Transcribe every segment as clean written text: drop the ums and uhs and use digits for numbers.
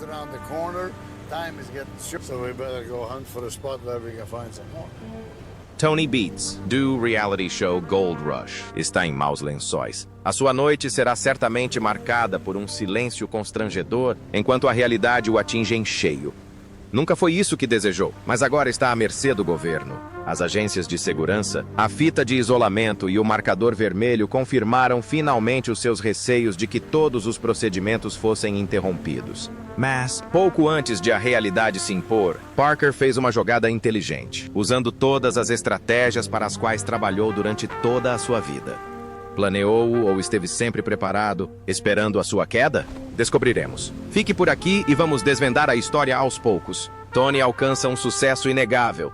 around the corner. Time is getting short, so we better go hunt for a spot where we can find some more. Tony Beats, do reality show Gold Rush, está em maus lençóis. A sua noite será certamente marcada por um silêncio constrangedor, enquanto a realidade o atinge em cheio. Nunca foi isso que desejou, mas agora está à mercê do governo. As agências de segurança, a fita de isolamento e o marcador vermelho confirmaram finalmente os seus receios de que todos os procedimentos fossem interrompidos. Mas, pouco antes de a realidade se impor, Parker fez uma jogada inteligente, usando todas as estratégias para as quais trabalhou durante toda a sua vida. Planeou ou esteve sempre preparado, esperando a sua queda? Descobriremos. Fique por aqui e vamos desvendar a história aos poucos. Tony alcança um sucesso inegável.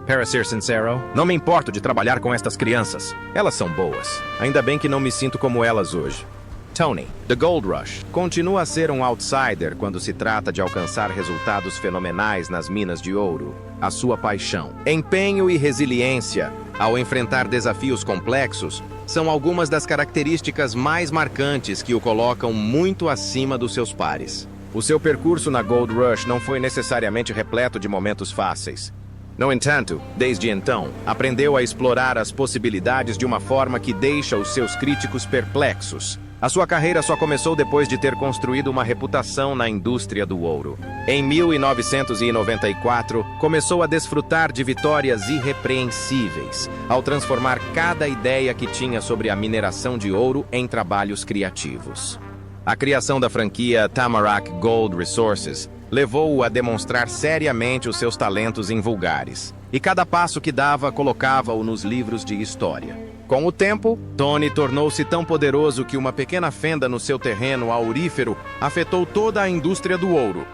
Para ser sincero, não me importo de trabalhar com estas crianças. Elas são boas. Ainda bem que não me sinto como elas hoje. Tony, The Gold Rush, continua a ser um outsider quando se trata de alcançar resultados fenomenais nas minas de ouro. A sua paixão, empenho e resiliência ao enfrentar desafios complexos são algumas das características mais marcantes que o colocam muito acima dos seus pares. O seu percurso na Gold Rush não foi necessariamente repleto de momentos fáceis. No entanto, desde então, aprendeu a explorar as possibilidades de uma forma que deixa os seus críticos perplexos. A sua carreira só começou depois de ter construído uma reputação na indústria do ouro. Em 1994, começou a desfrutar de vitórias irrepreensíveis, ao transformar cada ideia que tinha sobre a mineração de ouro em trabalhos criativos. A criação da franquia Tamarack Gold Resources levou-o a demonstrar seriamente os seus talentos invulgares, e cada passo que dava colocava-o nos livros de história. Com o tempo, Tony tornou-se tão poderoso que uma pequena fenda no seu terreno aurífero afetou toda a indústria do ouro.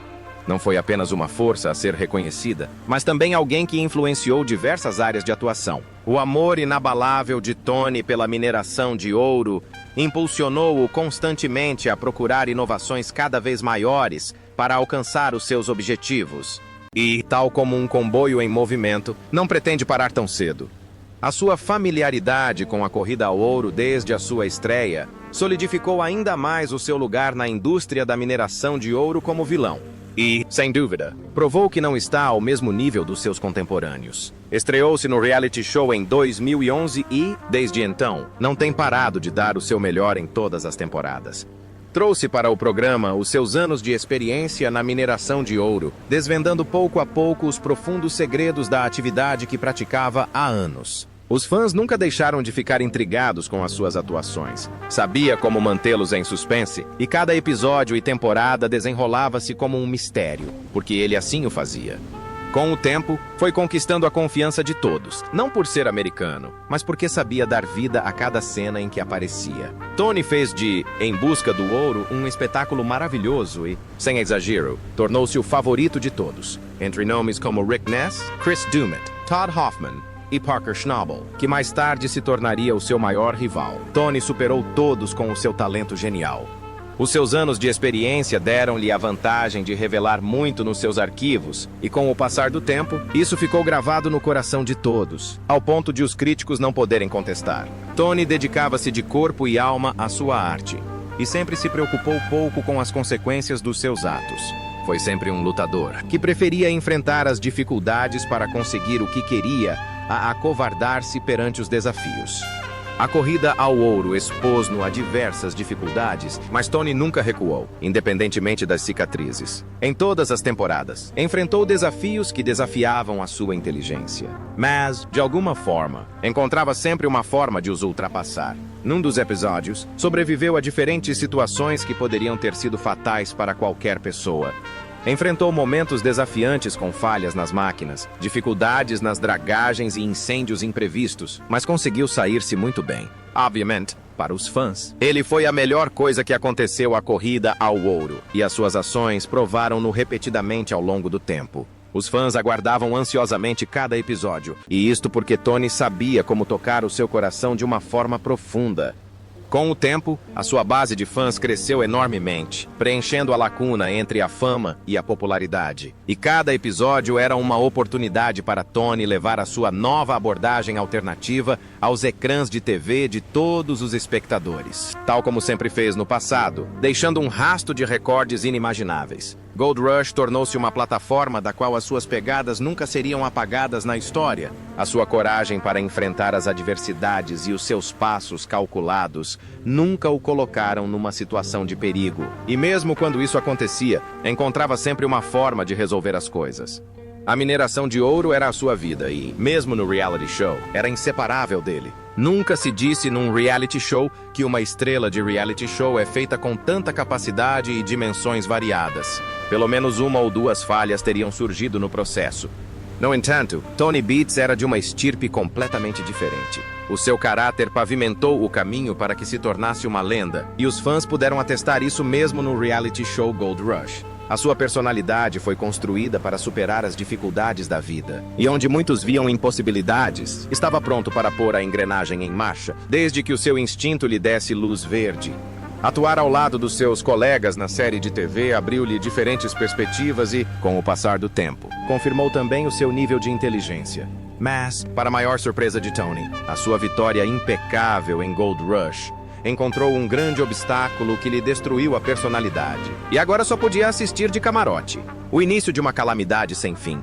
Não foi apenas uma força a ser reconhecida, mas também alguém que influenciou diversas áreas de atuação. O amor inabalável de Tony pela mineração de ouro impulsionou-o constantemente a procurar inovações cada vez maiores para alcançar os seus objetivos. E, tal como um comboio em movimento, não pretende parar tão cedo. A sua familiaridade com a corrida ao ouro desde a sua estreia solidificou ainda mais o seu lugar na indústria da mineração de ouro como vilão. E, sem dúvida, provou que não está ao mesmo nível dos seus contemporâneos. Estreou-se no reality show em 2011 e, desde então, não tem parado de dar o seu melhor em todas as temporadas. Trouxe para o programa os seus anos de experiência na mineração de ouro, desvendando pouco a pouco os profundos segredos da atividade que praticava há anos. Os fãs nunca deixaram de ficar intrigados com as suas atuações. Sabia como mantê-los em suspense, e cada episódio e temporada desenrolava-se como um mistério, porque ele assim o fazia. Com o tempo, foi conquistando a confiança de todos, não por ser americano, mas porque sabia dar vida a cada cena em que aparecia. Tony fez de Em Busca do Ouro um espetáculo maravilhoso e, sem exagero, tornou-se o favorito de todos, entre nomes como Rick Ness, Chris Dummett, Todd Hoffman e Parker Schnabel, que mais tarde se tornaria o seu maior rival. Tony superou todos com o seu talento genial. Os seus anos de experiência deram-lhe a vantagem de revelar muito nos seus arquivos, e com o passar do tempo, isso ficou gravado no coração de todos, ao ponto de os críticos não poderem contestar. Tony dedicava-se de corpo e alma à sua arte, e sempre se preocupou pouco com as consequências dos seus atos. Foi sempre um lutador, que preferia enfrentar as dificuldades para conseguir o que queria, a acovardar-se perante os desafios. A corrida ao ouro expôs-no a diversas dificuldades, mas Tony nunca recuou, independentemente das cicatrizes. Em todas as temporadas, enfrentou desafios que desafiavam a sua inteligência. Mas, de alguma forma, encontrava sempre uma forma de os ultrapassar. Num dos episódios, sobreviveu a diferentes situações que poderiam ter sido fatais para qualquer pessoa. Enfrentou momentos desafiantes com falhas nas máquinas, dificuldades nas dragagens e incêndios imprevistos, mas conseguiu sair-se muito bem. Obviamente, para os fãs, ele foi a melhor coisa que aconteceu à corrida ao ouro, e as suas ações provaram-no repetidamente ao longo do tempo. Os fãs aguardavam ansiosamente cada episódio, e isto porque Tony sabia como tocar o seu coração de uma forma profunda. Com o tempo, a sua base de fãs cresceu enormemente, preenchendo a lacuna entre a fama e a popularidade. E cada episódio era uma oportunidade para Tony levar a sua nova abordagem alternativa aos ecrãs de TV de todos os espectadores, tal como sempre fez no passado, deixando um rasto de recordes inimagináveis. Gold Rush tornou-se uma plataforma da qual as suas pegadas nunca seriam apagadas na história. A sua coragem para enfrentar as adversidades e os seus passos calculados nunca o colocaram numa situação de perigo. E mesmo quando isso acontecia, encontrava sempre uma forma de resolver as coisas. A mineração de ouro era a sua vida e, mesmo no reality show, era inseparável dele. Nunca se disse num reality show que uma estrela de reality show é feita com tanta capacidade e dimensões variadas. Pelo menos uma ou duas falhas teriam surgido no processo. No entanto, Tony Beats era de uma estirpe completamente diferente. O seu caráter pavimentou o caminho para que se tornasse uma lenda, e os fãs puderam atestar isso mesmo no reality show Gold Rush. A sua personalidade foi construída para superar as dificuldades da vida. E onde muitos viam impossibilidades, estava pronto para pôr a engrenagem em marcha, desde que o seu instinto lhe desse luz verde. Atuar ao lado dos seus colegas na série de TV abriu-lhe diferentes perspectivas e, com o passar do tempo, confirmou também o seu nível de inteligência. Mas, para a maior surpresa de Tony, a sua vitória impecável em Gold Rush encontrou um grande obstáculo que lhe destruiu a personalidade. E agora só podia assistir de camarote. O início de uma calamidade sem fim.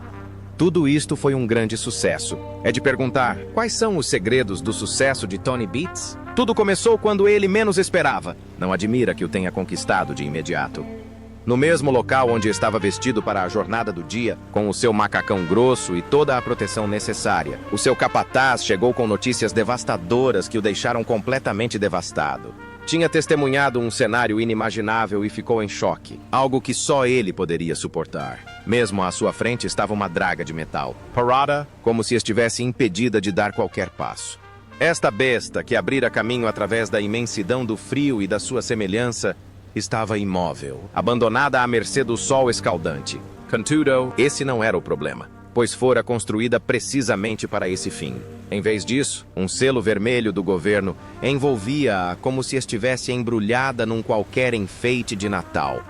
Tudo isto foi um grande sucesso. É de perguntar, quais são os segredos do sucesso de Tony Beats? Tudo começou quando ele menos esperava. Não admira que o tenha conquistado de imediato. No mesmo local onde estava vestido para a jornada do dia, com o seu macacão grosso e toda a proteção necessária, o seu capataz chegou com notícias devastadoras que o deixaram completamente devastado. Tinha testemunhado um cenário inimaginável e ficou em choque, algo que só ele poderia suportar. Mesmo à sua frente estava uma draga de metal, parada como se estivesse impedida de dar qualquer passo. Esta besta, que abrira caminho através da imensidão do frio e da sua semelhança, estava imóvel, abandonada à mercê do sol escaldante. Contudo, esse não era o problema, pois fora construída precisamente para esse fim. Em vez disso, um selo vermelho do governo envolvia-a como se estivesse embrulhada num qualquer enfeite de Natal.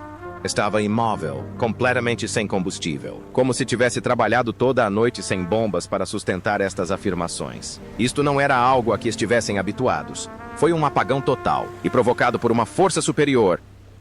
Estava imóvel, completamente sem combustível, como se tivesse trabalhado toda a noite sem bombas para sustentar estas afirmações. Isto não era algo a que estivessem habituados. Foi um apagão total e provocado por uma força superior.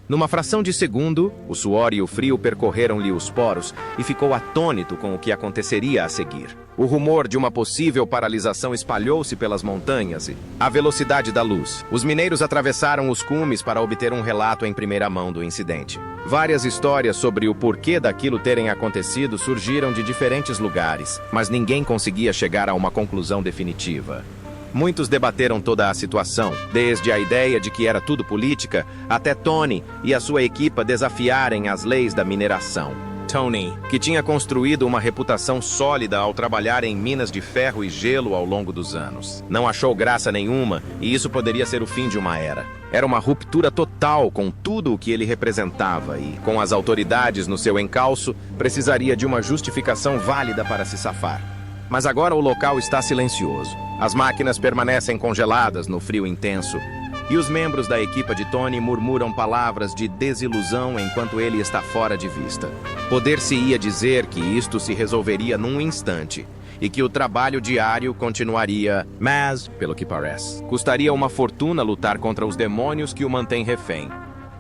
Numa fração de segundo, o suor e o frio percorreram-lhe os poros e ficou atônito com o que aconteceria a seguir. O rumor de uma possível paralisação espalhou-se pelas montanhas e, à velocidade da luz, os mineiros atravessaram os cumes para obter um relato em primeira mão do incidente. Várias histórias sobre o porquê daquilo terem acontecido surgiram de diferentes lugares, mas ninguém conseguia chegar a uma conclusão definitiva. Muitos debateram toda a situação, desde a ideia de que era tudo política, até Tony e a sua equipa desafiarem as leis da mineração. Tony, que tinha construído uma reputação sólida ao trabalhar em minas de ferro e gelo ao longo dos anos, não achou graça nenhuma e isso poderia ser o fim de uma era. Era uma ruptura total com tudo o que ele representava e, com as autoridades no seu encalço, precisaria de uma justificação válida para se safar. Mas agora o local está silencioso. As máquinas permanecem congeladas no frio intenso e os membros da equipa de Tony murmuram palavras de desilusão enquanto ele está fora de vista. Poder-se-ia dizer que isto se resolveria num instante e que o trabalho diário continuaria, mas, pelo que parece, custaria uma fortuna lutar contra os demônios que o mantêm refém.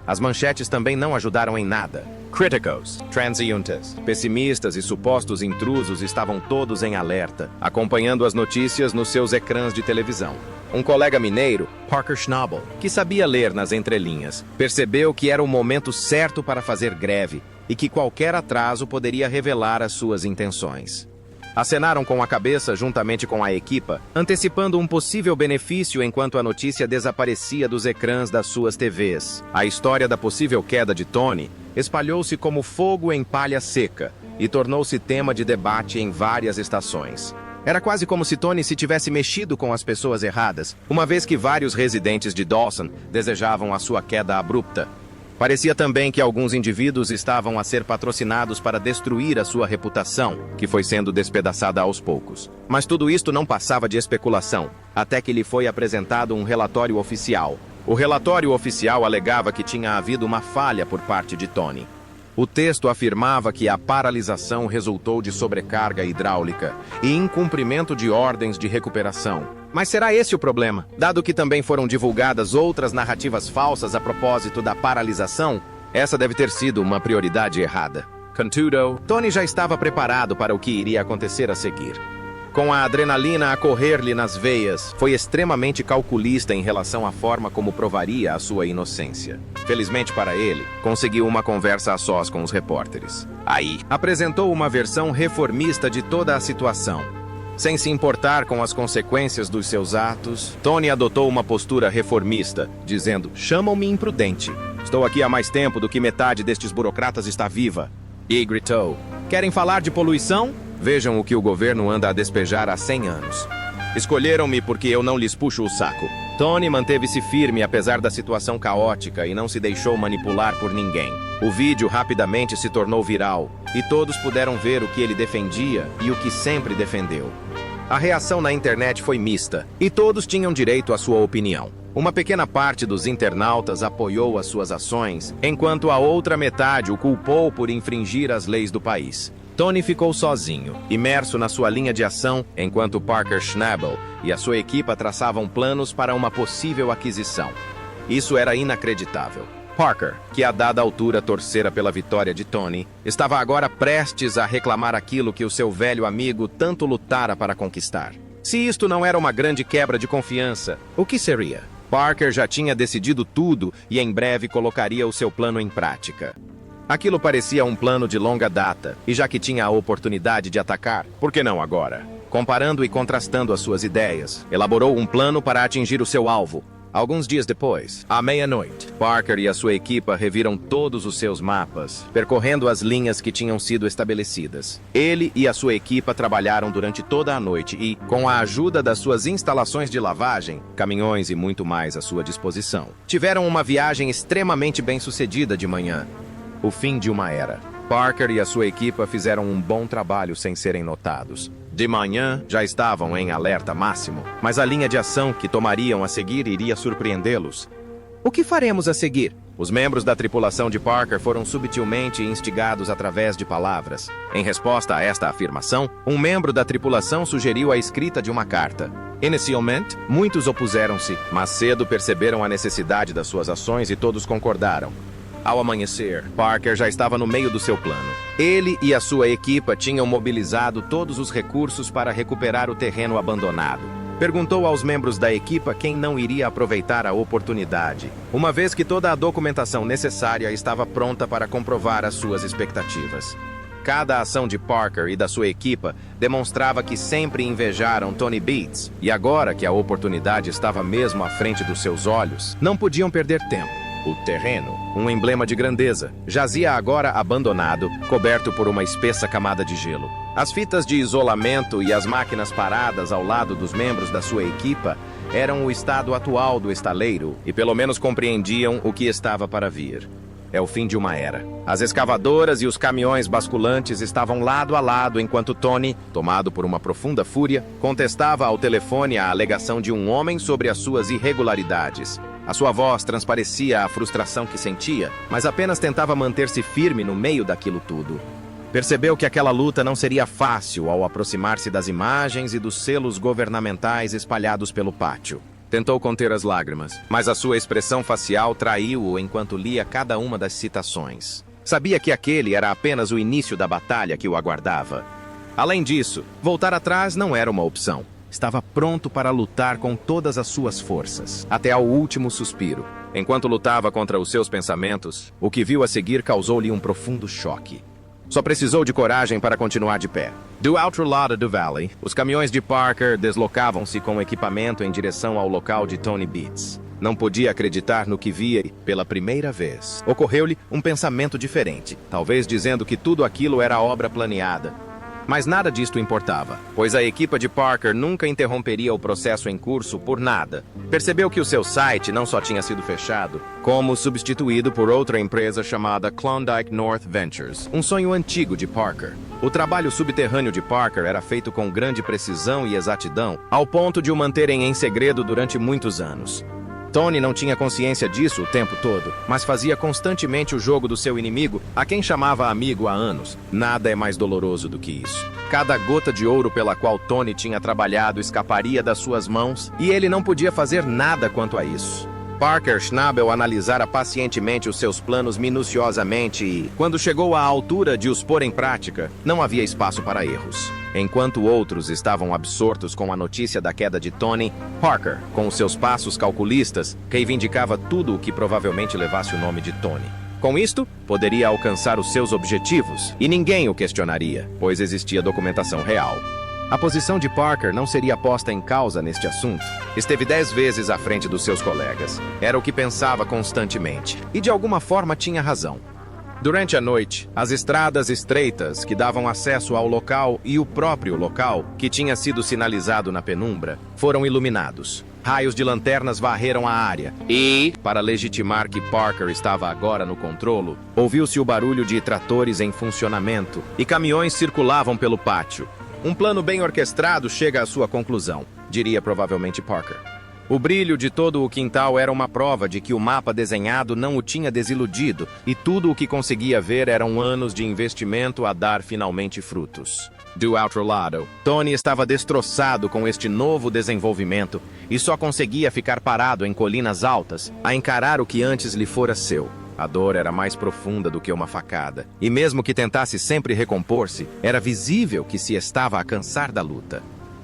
As manchetes também não ajudaram em nada. Críticos, transeuntes, pessimistas e supostos intrusos estavam todos em alerta, acompanhando as notícias nos seus ecrãs de televisão. Um colega mineiro, Parker Schnabel, que sabia ler nas entrelinhas, percebeu que era o momento certo para fazer greve e que qualquer atraso poderia revelar as suas intenções. Acenaram com a cabeça juntamente com a equipa, antecipando um possível benefício enquanto a notícia desaparecia dos ecrãs das suas TVs. A história da possível queda de Tony espalhou-se como fogo em palha seca e tornou-se tema de debate em várias estações. Era quase como se Tony se tivesse mexido com as pessoas erradas, uma vez que vários residentes de Dawson desejavam a sua queda abrupta. Parecia também que alguns indivíduos estavam a ser patrocinados para destruir a sua reputação, que foi sendo despedaçada aos poucos. Mas tudo isto não passava de especulação, até que lhe foi apresentado um relatório oficial. O relatório oficial alegava que tinha havido uma falha por parte de Tony. O texto afirmava que a paralisação resultou de sobrecarga hidráulica e incumprimento de ordens de recuperação. Mas será esse o problema? Dado que também foram divulgadas outras narrativas falsas a propósito da paralisação, essa deve ter sido uma prioridade errada. Contudo, Tony já estava preparado para o que iria acontecer a seguir. Com a adrenalina a correr-lhe nas veias, foi extremamente calculista em relação à forma como provaria a sua inocência. Felizmente para ele, conseguiu uma conversa a sós com os repórteres. Aí, apresentou uma versão reformista de toda a situação. Sem se importar com as consequências dos seus atos, Tony adotou uma postura reformista, dizendo: "Chamam-me imprudente. Estou aqui há mais tempo do que metade destes burocratas está viva." E gritou: "Querem falar de poluição? Vejam o que o governo anda a despejar há 100 anos. Escolheram-me porque eu não lhes puxo o saco." Tony manteve-se firme apesar da situação caótica e não se deixou manipular por ninguém. O vídeo rapidamente se tornou viral e todos puderam ver o que ele defendia e o que sempre defendeu. A reação na internet foi mista e todos tinham direito à sua opinião. Uma pequena parte dos internautas apoiou as suas ações, enquanto a outra metade o culpou por infringir as leis do país. Tony ficou sozinho, imerso na sua linha de ação, enquanto Parker Schnabel e a sua equipa traçavam planos para uma possível aquisição. Isso era inacreditável. Parker, que a dada altura torcera pela vitória de Tony, estava agora prestes a reclamar aquilo que o seu velho amigo tanto lutara para conquistar. Se isto não era uma grande quebra de confiança, o que seria? Parker já tinha decidido tudo e em breve colocaria o seu plano em prática. Aquilo parecia um plano de longa data, e já que tinha a oportunidade de atacar, por que não agora? Comparando e contrastando as suas ideias, elaborou um plano para atingir o seu alvo. Alguns dias depois, à meia-noite, Parker e a sua equipa reviram todos os seus mapas, percorrendo as linhas que tinham sido estabelecidas. Ele e a sua equipa trabalharam durante toda a noite e, com a ajuda das suas instalações de lavagem, caminhões e muito mais à sua disposição, tiveram uma viagem extremamente bem-sucedida de manhã. O fim de uma era. Parker e a sua equipa fizeram um bom trabalho sem serem notados. De manhã, já estavam em alerta máximo, mas a linha de ação que tomariam a seguir iria surpreendê-los. O que faremos a seguir? Os membros da tripulação de Parker foram subtilmente instigados através de palavras. Em resposta a esta afirmação, um membro da tripulação sugeriu a escrita de uma carta. Inicialmente, muitos opuseram-se, mas cedo perceberam a necessidade das suas ações e todos concordaram. Ao amanhecer, Parker já estava no meio do seu plano. Ele e a sua equipa tinham mobilizado todos os recursos para recuperar o terreno abandonado. Perguntou aos membros da equipa quem não iria aproveitar a oportunidade, uma vez que toda a documentação necessária estava pronta para comprovar as suas expectativas. Cada ação de Parker e da sua equipa demonstrava que sempre invejaram Tony Beats, e agora que a oportunidade estava mesmo à frente dos seus olhos, não podiam perder tempo. O terreno, um emblema de grandeza, jazia agora abandonado, coberto por uma espessa camada de gelo. As fitas de isolamento e as máquinas paradas ao lado dos membros da sua equipa eram o estado atual do estaleiro e pelo menos compreendiam o que estava para vir. É o fim de uma era. As escavadoras e os caminhões basculantes estavam lado a lado enquanto Tony, tomado por uma profunda fúria, contestava ao telefone a alegação de um homem sobre as suas irregularidades. A sua voz transparecia a frustração que sentia, mas apenas tentava manter-se firme no meio daquilo tudo. Percebeu que aquela luta não seria fácil ao aproximar-se das imagens e dos selos governamentais espalhados pelo pátio. Tentou conter as lágrimas, mas a sua expressão facial traiu-o enquanto lia cada uma das citações. Sabia que aquele era apenas o início da batalha que o aguardava. Além disso, voltar atrás não era uma opção. Estava pronto para lutar com todas as suas forças, até ao último suspiro. Enquanto lutava contra os seus pensamentos, o que viu a seguir causou-lhe um profundo choque. Só precisou de coragem para continuar de pé. Do outro lado do vale, os caminhões de Parker deslocavam-se com equipamento em direção ao local de Tony Beats. Não podia acreditar no que via e, pela primeira vez, ocorreu-lhe um pensamento diferente, talvez dizendo que tudo aquilo era obra planeada. Mas nada disto importava, pois a equipa de Parker nunca interromperia o processo em curso por nada. Percebeu que o seu site não só tinha sido fechado, como substituído por outra empresa chamada Klondike North Ventures, um sonho antigo de Parker. O trabalho subterrâneo de Parker era feito com grande precisão e exatidão, ao ponto de o manterem em segredo durante muitos anos. Tony não tinha consciência disso o tempo todo, mas fazia constantemente o jogo do seu inimigo, a quem chamava amigo há anos. Nada é mais doloroso do que isso. Cada gota de ouro pela qual Tony tinha trabalhado escaparia das suas mãos, e ele não podia fazer nada quanto a isso. Parker Schnabel analisara pacientemente os seus planos minuciosamente e, quando chegou à altura de os pôr em prática, não havia espaço para erros. Enquanto outros estavam absortos com a notícia da queda de Tony, Parker, com os seus passos calculistas, reivindicava tudo o que provavelmente levasse o nome de Tony. Com isto, poderia alcançar os seus objetivos, e ninguém o questionaria, pois existia documentação real. A posição de Parker não seria posta em causa neste assunto. Esteve 10 vezes à frente dos seus colegas. Era o que pensava constantemente, e de alguma forma tinha razão. Durante a noite, as estradas estreitas que davam acesso ao local e o próprio local, que tinha sido sinalizado na penumbra, foram iluminados. Raios de lanternas varreram a área e, para legitimar que Parker estava agora no controlo, ouviu-se o barulho de tratores em funcionamento e caminhões circulavam pelo pátio. Um plano bem orquestrado chega à sua conclusão, diria provavelmente Parker. O brilho de todo o quintal era uma prova de que o mapa desenhado não o tinha desiludido, e tudo o que conseguia ver eram anos de investimento a dar finalmente frutos. Do outro lado, Tony estava destroçado com este novo desenvolvimento e só conseguia ficar parado em colinas altas, a encarar o que antes lhe fora seu. A dor era mais profunda do que uma facada, e mesmo que tentasse sempre recompor-se, era visível que se estava a cansar da luta.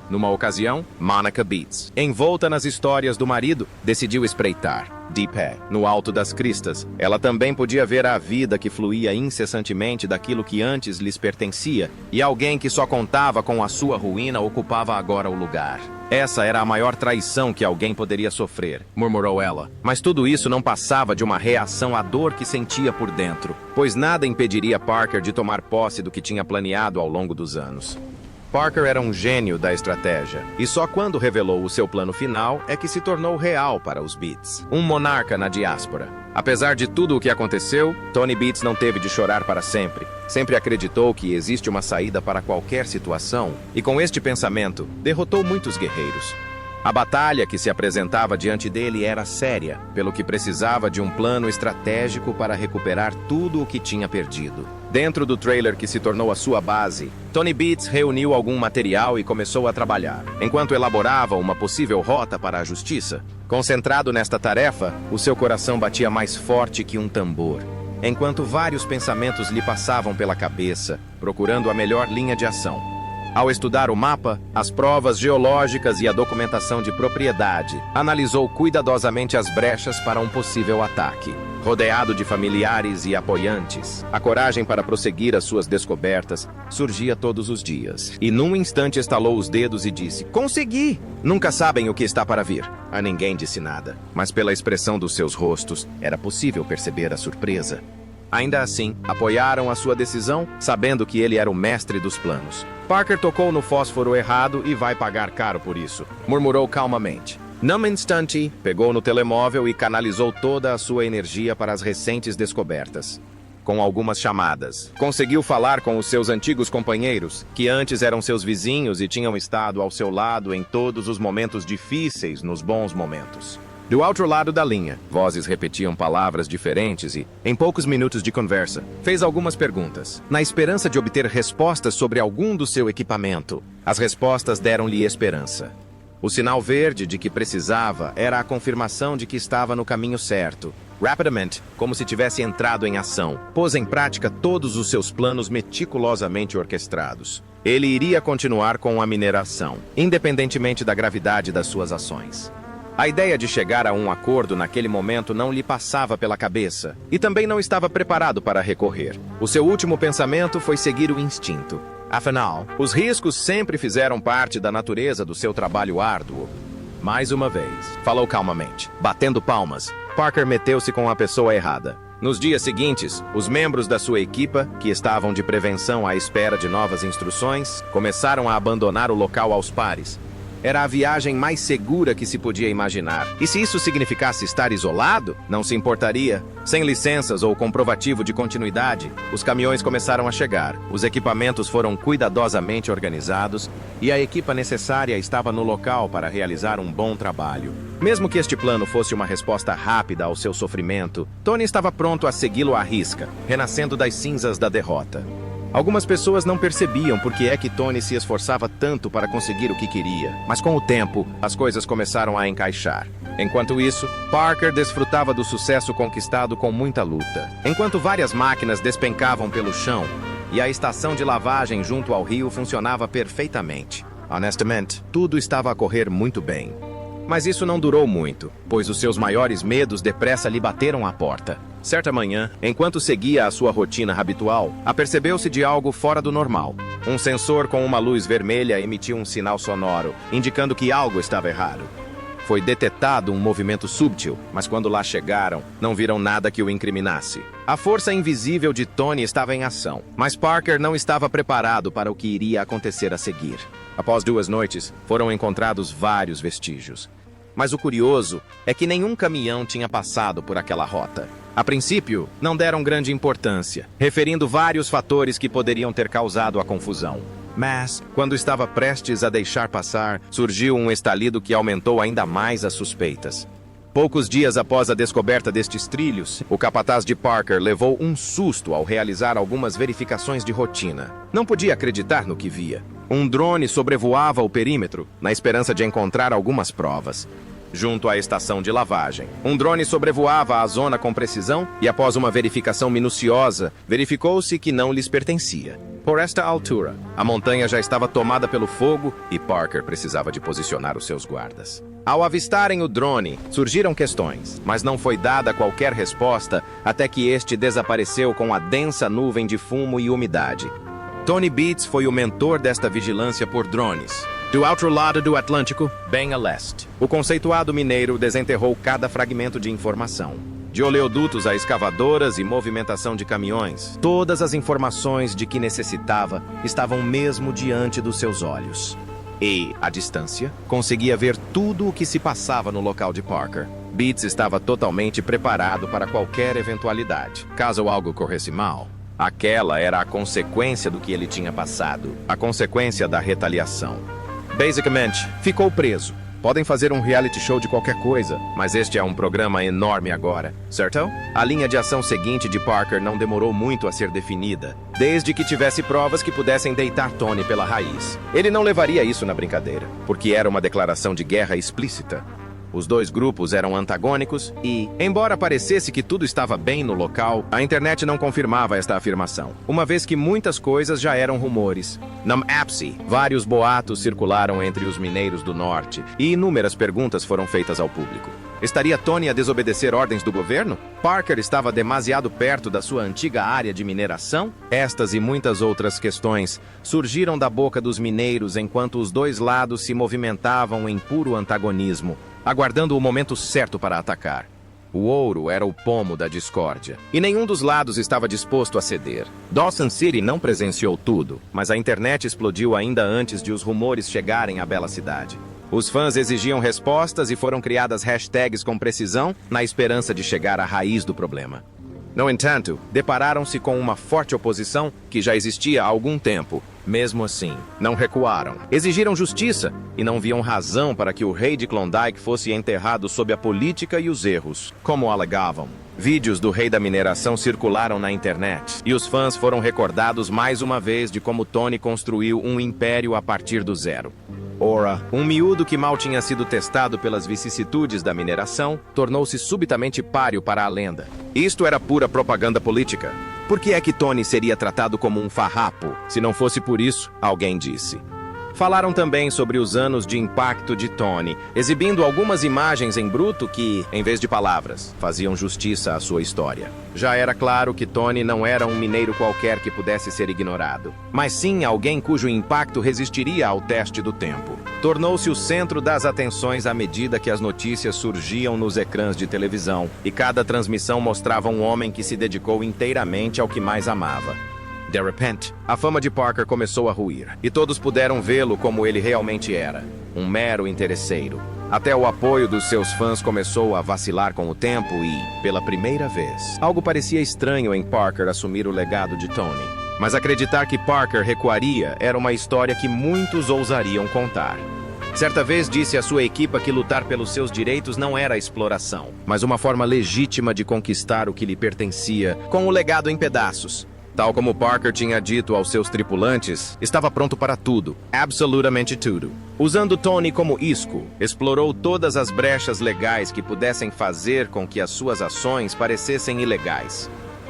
Numa ocasião, Monica Beats, envolta nas histórias do marido, decidiu espreitar. De pé, no alto das cristas, ela também podia ver a vida que fluía incessantemente daquilo que antes lhes pertencia, e alguém que só contava com a sua ruína ocupava agora o lugar. Essa era a maior traição que alguém poderia sofrer, murmurou ela. Mas tudo isso não passava de uma reação à dor que sentia por dentro, pois nada impediria Parker de tomar posse do que tinha planeado ao longo dos anos. Parker era um gênio da estratégia, e só quando revelou o seu plano final é que se tornou real para os Beats. Um monarca na diáspora. Apesar de tudo o que aconteceu, Tony Beats não teve de chorar para sempre. Sempre acreditou que existe uma saída para qualquer situação, e com este pensamento, derrotou muitos guerreiros. A batalha que se apresentava diante dele era séria, pelo que precisava de um plano estratégico para recuperar tudo o que tinha perdido. Dentro do trailer que se tornou a sua base, Tony Beats reuniu algum material e começou a trabalhar, enquanto elaborava uma possível rota para a justiça. Concentrado nesta tarefa, o seu coração batia mais forte que um tambor, enquanto vários pensamentos lhe passavam pela cabeça, procurando a melhor linha de ação. Ao estudar o mapa, as provas geológicas e a documentação de propriedade, analisou cuidadosamente as brechas para um possível ataque. Rodeado de familiares e apoiantes, a coragem para prosseguir as suas descobertas surgia todos os dias. E num instante estalou os dedos e disse: "Consegui!" Nunca sabem o que está para vir. A ninguém disse nada, mas pela expressão dos seus rostos, era possível perceber a surpresa. Ainda assim, apoiaram a sua decisão, sabendo que ele era o mestre dos planos. Parker tocou no fósforo errado e vai pagar caro por isso, murmurou calmamente. Num instante, pegou no telemóvel e canalizou toda a sua energia para as recentes descobertas. Com algumas chamadas, conseguiu falar com os seus antigos companheiros, que antes eram seus vizinhos e tinham estado ao seu lado em todos os momentos difíceis nos bons momentos. Do outro lado da linha, vozes repetiam palavras diferentes e, em poucos minutos de conversa, fez algumas perguntas, na esperança de obter respostas sobre algum do seu equipamento. As respostas deram-lhe esperança. O sinal verde de que precisava era a confirmação de que estava no caminho certo. Rapidamente, como se tivesse entrado em ação, pôs em prática todos os seus planos meticulosamente orquestrados. Ele iria continuar com a mineração, independentemente da gravidade das suas ações. A ideia de chegar a um acordo naquele momento não lhe passava pela cabeça, e também não estava preparado para recorrer. O seu último pensamento foi seguir o instinto. Afinal, os riscos sempre fizeram parte da natureza do seu trabalho árduo. Mais uma vez, falou calmamente, batendo palmas, Parker meteu-se com a pessoa errada. Nos dias seguintes, os membros da sua equipa, que estavam de prevenção à espera de novas instruções, começaram a abandonar o local aos pares. Era a viagem mais segura que se podia imaginar. E se isso significasse estar isolado, não se importaria. Sem licenças ou comprovativo de continuidade, os caminhões começaram a chegar. Os equipamentos foram cuidadosamente organizados e a equipa necessária estava no local para realizar um bom trabalho. Mesmo que este plano fosse uma resposta rápida ao seu sofrimento, Tony estava pronto a segui-lo à risca, renascendo das cinzas da derrota. Algumas pessoas não percebiam por que é que Tony se esforçava tanto para conseguir o que queria, mas com o tempo, as coisas começaram a encaixar. Enquanto isso, Parker desfrutava do sucesso conquistado com muita luta. Enquanto várias máquinas despencavam pelo chão e a estação de lavagem junto ao rio funcionava perfeitamente. Honestamente, tudo estava a correr muito bem. Mas isso não durou muito, pois os seus maiores medos depressa lhe bateram à porta. Certa manhã, enquanto seguia a sua rotina habitual, apercebeu-se de algo fora do normal. Um sensor com uma luz vermelha emitiu um sinal sonoro, indicando que algo estava errado. Foi detectado um movimento súbtil, mas quando lá chegaram, não viram nada que o incriminasse. A força invisível de Tony estava em ação, mas Parker não estava preparado para o que iria acontecer a seguir. Após 2 noites, foram encontrados vários vestígios. Mas o curioso é que nenhum caminhão tinha passado por aquela rota. A princípio, não deram grande importância, referindo vários fatores que poderiam ter causado a confusão. Mas, quando estava prestes a deixar passar, surgiu um estalido que aumentou ainda mais as suspeitas. Poucos dias após a descoberta destes trilhos, o capataz de Parker levou um susto ao realizar algumas verificações de rotina. Não podia acreditar no que via. Um drone sobrevoava o perímetro, na esperança de encontrar algumas provas. Junto à estação de lavagem, um drone sobrevoava a zona com precisão e, após uma verificação minuciosa, verificou-se que não lhes pertencia. Por esta altura, a montanha já estava tomada pelo fogo e Parker precisava de posicionar os seus guardas. Ao avistarem o drone, surgiram questões, mas não foi dada qualquer resposta até que este desapareceu com a densa nuvem de fumo e umidade. Tony Beats foi o mentor desta vigilância por drones. Do outro lado do Atlântico, bem a leste, o conceituado mineiro desenterrou cada fragmento de informação. De oleodutos a escavadoras e movimentação de caminhões, todas as informações de que necessitava estavam mesmo diante dos seus olhos. E, à distância, conseguia ver tudo o que se passava no local de Parker. Beats estava totalmente preparado para qualquer eventualidade. Caso algo corresse mal, aquela era a consequência do que ele tinha passado, a consequência da retaliação. Basicamente, ficou preso. Podem fazer um reality show de qualquer coisa, mas este é um programa enorme agora, certo? A linha de ação seguinte de Parker não demorou muito a ser definida, desde que tivesse provas que pudessem deitar Tony pela raiz. Ele não levaria isso na brincadeira, porque era uma declaração de guerra explícita. Os 2 grupos eram antagônicos e, embora parecesse que tudo estava bem no local, a internet não confirmava esta afirmação, uma vez que muitas coisas já eram rumores. Na Apsi, vários boatos circularam entre os mineiros do norte e inúmeras perguntas foram feitas ao público. Estaria Tony a desobedecer ordens do governo? Parker estava demasiado perto da sua antiga área de mineração? Estas e muitas outras questões surgiram da boca dos mineiros enquanto os 2 lados se movimentavam em puro antagonismo, aguardando o momento certo para atacar. O ouro era o pomo da discórdia, e nenhum dos lados estava disposto a ceder. Dawson City não presenciou tudo, mas a internet explodiu ainda antes de os rumores chegarem à bela cidade. Os fãs exigiam respostas e foram criadas hashtags com precisão, na esperança de chegar à raiz do problema. No entanto, depararam-se com uma forte oposição que já existia há algum tempo. Mesmo assim, não recuaram. Exigiram justiça e não viam razão para que o rei de Klondike fosse enterrado sob a política e os erros, como alegavam. Vídeos do rei da mineração circularam na internet e os fãs foram recordados mais uma vez de como Tony construiu um império a partir do zero. Ora, um miúdo que mal tinha sido testado pelas vicissitudes da mineração, tornou-se subitamente páreo para a lenda. Isto era pura propaganda política. Por que é que Tony seria tratado como um farrapo? Se não fosse por isso, alguém disse. Falaram também sobre os anos de impacto de Tony, exibindo algumas imagens em bruto que, em vez de palavras, faziam justiça à sua história. Já era claro que Tony não era um mineiro qualquer que pudesse ser ignorado, mas sim alguém cujo impacto resistiria ao teste do tempo. Tornou-se o centro das atenções à medida que as notícias surgiam nos ecrãs de televisão, e cada transmissão mostrava um homem que se dedicou inteiramente ao que mais amava. De repente, a fama de Parker começou a ruir, e todos puderam vê-lo como ele realmente era. um mero interesseiro. Até o apoio dos seus fãs começou a vacilar com o tempo e, pela primeira vez, algo parecia estranho em Parker assumir o legado de Tony. Mas acreditar que Parker recuaria era uma história que muitos ousariam contar. Certa vez disse à sua equipa que lutar pelos seus direitos não era exploração, mas uma forma legítima de conquistar o que lhe pertencia, com o legado em pedaços. Tal como Parker tinha dito aos seus tripulantes, estava pronto para tudo, absolutamente tudo. Usando Tony como isco, explorou todas as brechas legais que pudessem fazer com que as suas ações parecessem ilegais.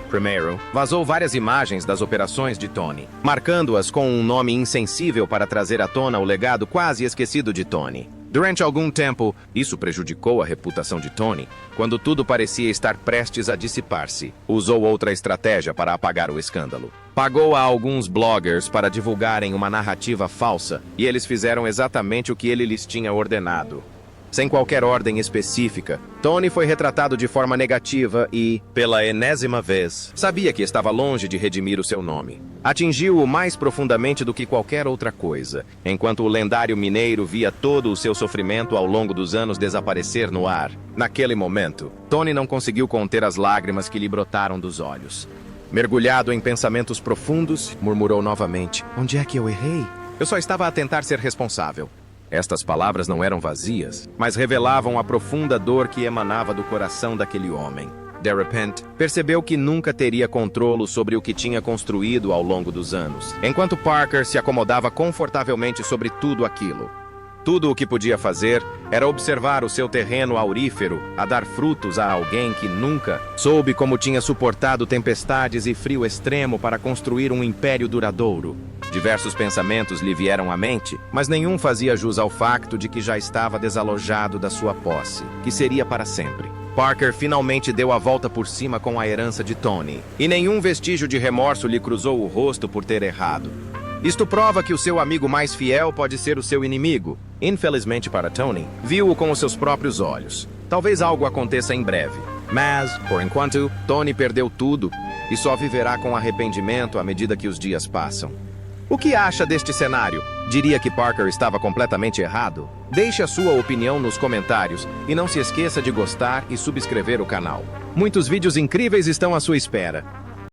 Primeiro, vazou várias imagens das operações de Tony, marcando-as com um nome insensível para trazer à tona o legado quase esquecido de Tony. Durante algum tempo, isso prejudicou a reputação de Tony. Quando tudo parecia estar prestes a dissipar-se, usou outra estratégia para apagar o escândalo. Pagou a alguns bloggers para divulgarem uma narrativa falsa, e eles fizeram exatamente o que ele lhes tinha ordenado. Sem qualquer ordem específica, Tony foi retratado de forma negativa e, pela enésima vez, sabia que estava longe de redimir o seu nome. Atingiu-o mais profundamente do que qualquer outra coisa, enquanto o lendário mineiro via todo o seu sofrimento ao longo dos anos desaparecer no ar. Naquele momento, Tony não conseguiu conter as lágrimas que lhe brotaram dos olhos. Mergulhado em pensamentos profundos, murmurou novamente: "Onde é que eu errei? Eu só estava a tentar ser responsável." Estas palavras não eram vazias, mas revelavam a profunda dor que emanava do coração daquele homem. De repente, percebeu que nunca teria controle sobre o que tinha construído ao longo dos anos, enquanto Parker se acomodava confortavelmente sobre tudo aquilo. Tudo o que podia fazer era observar o seu terreno aurífero a dar frutos a alguém que nunca soube como tinha suportado tempestades e frio extremo para construir um império duradouro. Diversos pensamentos lhe vieram à mente, mas nenhum fazia jus ao facto de que já estava desalojado da sua posse, que seria para sempre. Parker finalmente deu a volta por cima com a herança de Tony, e nenhum vestígio de remorso lhe cruzou o rosto por ter errado. Isto prova que o seu amigo mais fiel pode ser o seu inimigo. Infelizmente para Tony, viu-o com os seus próprios olhos. Talvez algo aconteça em breve. Mas, por enquanto, Tony perdeu tudo e só viverá com arrependimento à medida que os dias passam. O que acha deste cenário? Diria que Parker estava completamente errado? Deixe a sua opinião nos comentários e não se esqueça de gostar e subscrever o canal. Muitos vídeos incríveis estão à sua espera.